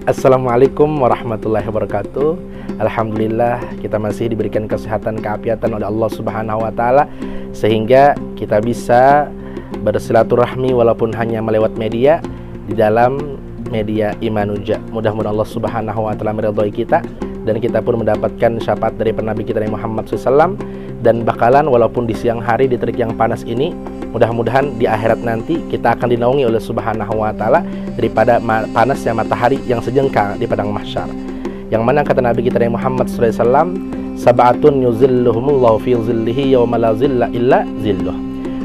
Assalamualaikum warahmatullahi wabarakatuh. Alhamdulillah kita masih diberikan kesehatan, keafiatan oleh Allah Subhanahu wa taala sehingga kita bisa bersilaturahmi walaupun hanya melewat media di dalam media Imanuja. Mudah-mudahan Allah Subhanahu wa taala meridhai kita dan kita pun mendapatkan syafaat dari Nabi kita Nabi Muhammad SAW. Dan bakalan walaupun di siang hari di terik yang panas ini, mudah-mudahan di akhirat nanti kita akan dinaungi oleh Subhanahu wa taala daripada panasnya matahari yang sejengkal di padang mahsyar. Yang mana kata Nabi kita Nabi Muhammad SAW, sab'atun yuzilluhumullahu fi zillihi yawma la zilla illa zilluh.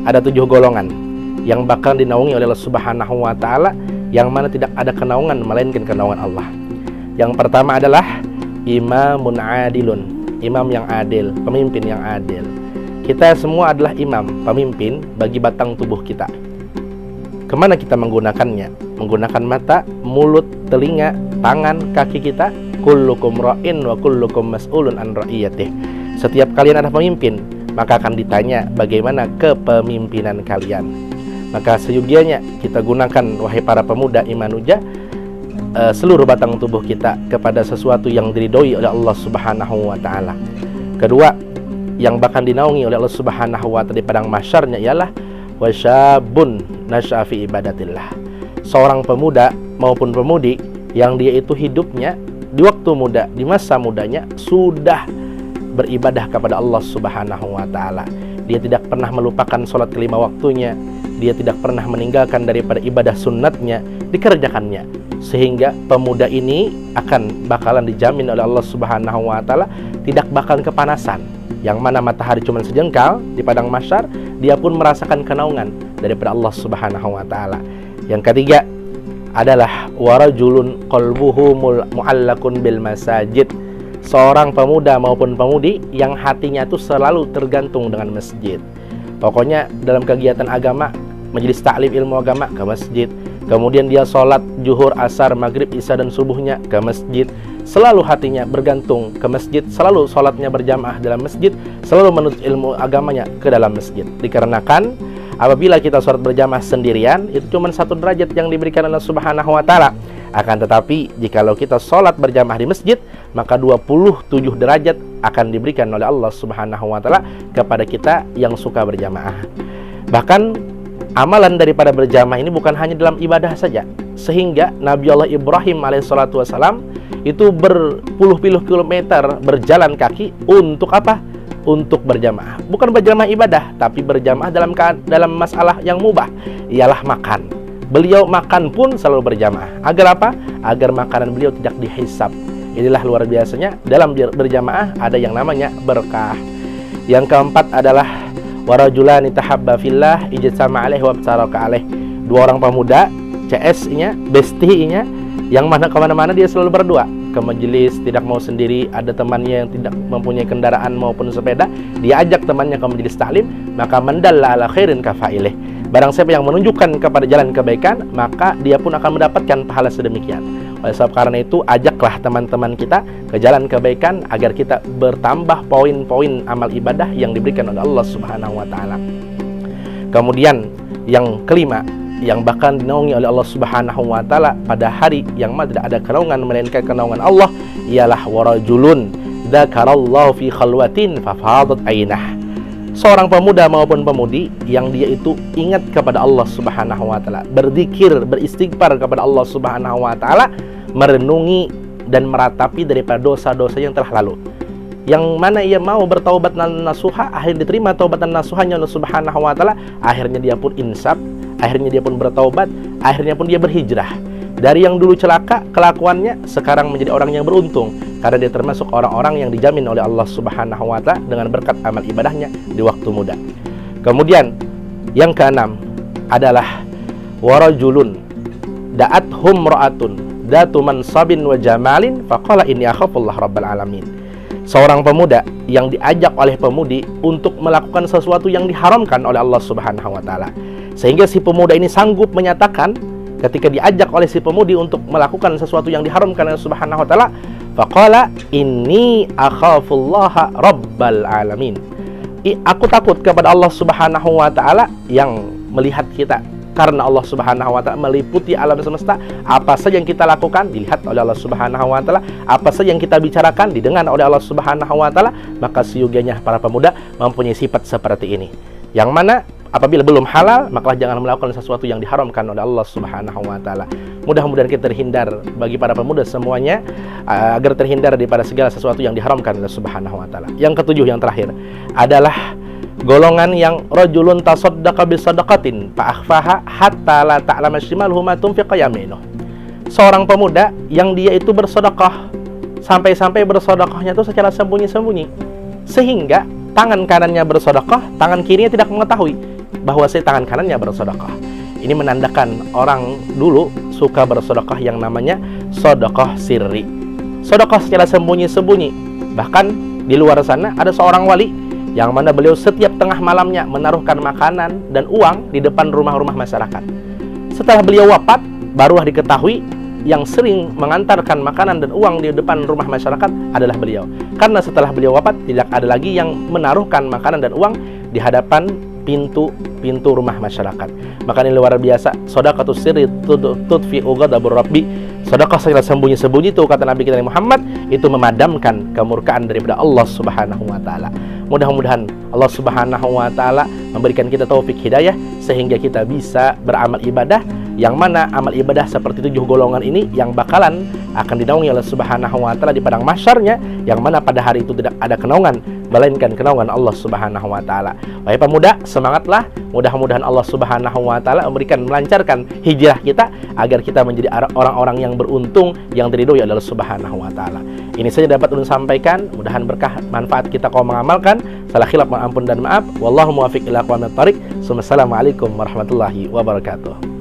Ada 7 golongan yang bakal dinaungi oleh Allah Subhanahu wa taala, yang mana tidak ada kenaungan melainkan kenaungan Allah. Yang pertama adalah imamun adilun, imam yang adil, pemimpin yang adil. Kita semua adalah imam, pemimpin bagi batang tubuh kita. Kemana kita menggunakannya? Menggunakan mata, mulut, telinga, tangan, kaki kita. Kullukum ra'in wa kullukum mas'ulun an ra'iyatih. Setiap kalian adalah pemimpin, maka akan ditanya bagaimana kepemimpinan kalian. Maka seyogianya kita gunakan, wahai para pemuda Imanuja, seluruh batang tubuh kita kepada sesuatu yang diridhoi oleh Allah Subhanahu wa taala. Kedua, yang bahkan dinaungi oleh Allah Subhanahu wa taala di padang mahsyarnya ialah wasyabun nasya'a fi ibadatillah. Seorang pemuda maupun pemudi yang dia itu hidupnya di waktu muda, di masa mudanya sudah beribadah kepada Allah Subhanahu wa taala. Dia tidak pernah melupakan sholat kelima waktunya, dia tidak pernah meninggalkan daripada ibadah sunnatnya, dikerjakannya. Sehingga pemuda ini akan bakalan dijamin oleh Allah Subhanahu wa taala tidak bakal kepanasan. Yang mana matahari cuma sejengkal di padang mahsyar, dia pun merasakan kenaungan daripada Allah Subhanahu wa taala. Yang ketiga adalah warajulun qalbuhu mu'allakun bil masajid. Seorang pemuda maupun pemudi yang hatinya itu selalu tergantung dengan masjid. Pokoknya dalam kegiatan agama, majelis taklim ilmu agama ke masjid. Kemudian dia sholat zuhur, asar, maghrib, isya dan subuhnya ke masjid. Selalu hatinya bergantung ke masjid, selalu sholatnya berjamaah dalam masjid, selalu menuntut ilmu agamanya ke dalam masjid. Dikarenakan apabila kita sholat berjamaah sendirian, itu cuma 1 derajat yang diberikan Allah Subhanahu wa taala. Akan tetapi jikalau kita sholat berjamaah di masjid, maka 27 derajat akan diberikan oleh Allah Subhanahu wa taala kepada kita yang suka berjamaah. Bahkan amalan daripada berjamaah ini bukan hanya dalam ibadah saja, sehingga Nabi Allah Ibrahim alaihissalatu wassalam itu berpuluh-puluh kilometer berjalan kaki untuk apa? Untuk berjamaah. Bukan berjamaah ibadah, tapi berjamaah dalam masalah yang mubah, ialah makan. Beliau makan pun selalu berjamaah. Agar apa? Agar makanan beliau tidak dihisab. Inilah luar biasanya dalam berjamaah ada yang namanya berkah. Yang keempat adalah warajulani tahabba fillah ijtama alaihi wa taraka alaihi. 2 orang pemuda, CS-nya, bestie-nya, yang mana kemana-mana dia selalu berdua. Ke majelis, tidak mau sendiri, ada temannya yang tidak mempunyai kendaraan maupun sepeda, dia ajak temannya ke majelis taklim, maka mandalla ala khairin kafailih. Barang siapa yang menunjukkan kepada jalan kebaikan, maka dia pun akan mendapatkan pahala sedemikian. Oleh sebab karena itu, ajaklah teman-teman kita ke jalan kebaikan agar kita bertambah poin-poin amal ibadah yang diberikan oleh Allah Subhanahu wa taala. Kemudian yang kelima, yang bahkan dinaungi oleh Allah Subhanahu wa taala pada hari yang mana tidak ada kenaungan melainkan kenaungan Allah, ialah warajulun dzakarallahu fi khalwatin fafadat ainah. Seorang pemuda maupun pemudi yang dia itu ingat kepada Allah Subhanahu wa taala, berzikir, beristighfar kepada Allah Subhanahu wa taala, merenungi dan meratapi daripada dosa-dosa yang telah lalu. Yang mana ia mau bertaubat nasuha, akhirnya diterima taubatan nasuhanya Allah Subhanahu wa taala, akhirnya dia pun insaf, akhirnya dia pun bertaubat, akhirnya pun dia berhijrah. Dari yang dulu celaka kelakuannya, sekarang menjadi orang yang beruntung karena dia termasuk orang-orang yang dijamin oleh Allah Subhanahu wa taala dengan berkat amal ibadahnya di waktu muda. Kemudian yang keenam adalah warajulun da'athum ra'atun datu mansabin wa jamalin faqala inni akhafullah rabbal alamin. Seorang pemuda yang diajak oleh pemudi untuk melakukan sesuatu yang diharamkan oleh Allah Subhanahu wa taala. Sehingga si pemuda ini sanggup menyatakan ketika diajak oleh si pemudi untuk melakukan sesuatu yang diharamkan oleh Allah Subhanahu wa taala, faqala inni akhafullaha rabbal alamin. Aku takut kepada Allah Subhanahu wa taala yang melihat kita Karena Allah Subhanahu wa taala meliputi alam semesta, apa saja yang kita lakukan dilihat oleh Allah Subhanahu wa taala, apa saja yang kita bicarakan didengar oleh Allah Subhanahu wa taala. Maka seyogianya para pemuda mempunyai sifat seperti ini. Yang mana apabila belum halal, maka jangan melakukan sesuatu yang diharamkan oleh Allah Subhanahu wa taala. Mudah-mudahan kita terhindar bagi para pemuda semuanya agar terhindar daripada segala sesuatu yang diharamkan oleh Subhanahu wa taala. Yang ketujuh, yang terakhir adalah golongan yang rajulun tasaddaqa bisadaqatin fa akhfaha hatta la ta'lama shimaluhu ma tunfiqa yaminuh. Seorang pemuda yang dia itu bersedekah, sampai-sampai bersedekahnya itu secara sembunyi-sembunyi, sehingga tangan kanannya bersedekah, tangan kirinya tidak mengetahui bahwa tangan kanannya bersedekah. Ini menandakan orang dulu suka bersedekah yang namanya sedekah sirri, sedekah secara sembunyi-sembunyi. Bahkan di luar sana ada seorang wali yang mana beliau setiap tengah malamnya menaruhkan makanan dan uang di depan rumah-rumah masyarakat. Setelah beliau wafat, barulah diketahui yang sering mengantarkan makanan dan uang di depan rumah masyarakat adalah beliau. Karena setelah beliau wafat, tidak ada lagi yang menaruhkan makanan dan uang di hadapan pintu rumah masyarakat. Maka ini luar biasa. Shadaqatus sirri tudfi'u ghadabur rabbi. Sedekah secara sembunyi-sembunyi itu, kata Nabi kita Muhammad, itu memadamkan kemurkaan daripada Allah Subhanahu wa taala. Mudah-mudahan Allah Subhanahu wa taala memberikan kita taufik hidayah sehingga kita bisa beramal ibadah, yang mana amal ibadah seperti 7 golongan ini yang bakalan akan dinaungi oleh Subhanahu wa taala di padang mahsyarnya, yang mana pada hari itu tidak ada kenaungan melainkan kenaungan Allah Subhanahu wa taala. Wahai pemuda, semangatlah. Mudah-mudahan Allah Subhanahu wa taala melancarkan hijrah kita agar kita menjadi orang-orang yang beruntung, yang diridhoi oleh Allah Subhanahu wa taala. Ini saja dapat ulun sampaikan. Mudahan berkah manfaat kita kau mengamalkan. Salah khilaf mohon ampun dan maaf. Wallahu muwaffiq ila aqwamit thoriq. Wassalamualaikum warahmatullahi wabarakatuh.